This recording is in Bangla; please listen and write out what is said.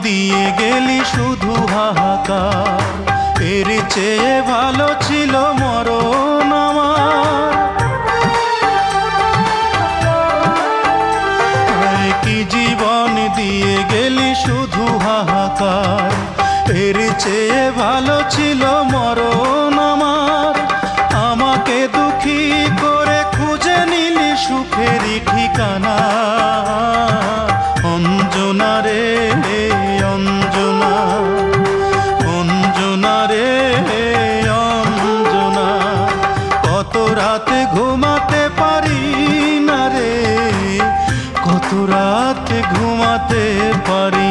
দিয়ে গেলি শুধু হাহাকার, এর চেয়ে ভালো ছিল মরণ আমার। কি জীবন দিয়ে গেলি শুধু হাহাকার, এর চেয়ে ভালো ছিল মরণ আমার। আমাকে দুঃখী করে খুঁজে নিলি সুখেরই ঠিকানা। অঞ্জনা রে অঞ্জনা, অঞ্জনা রে অঞ্জনা, কত রাতে ঘুমাতে পারি না রে, কত রাতে ঘুমাতে পারি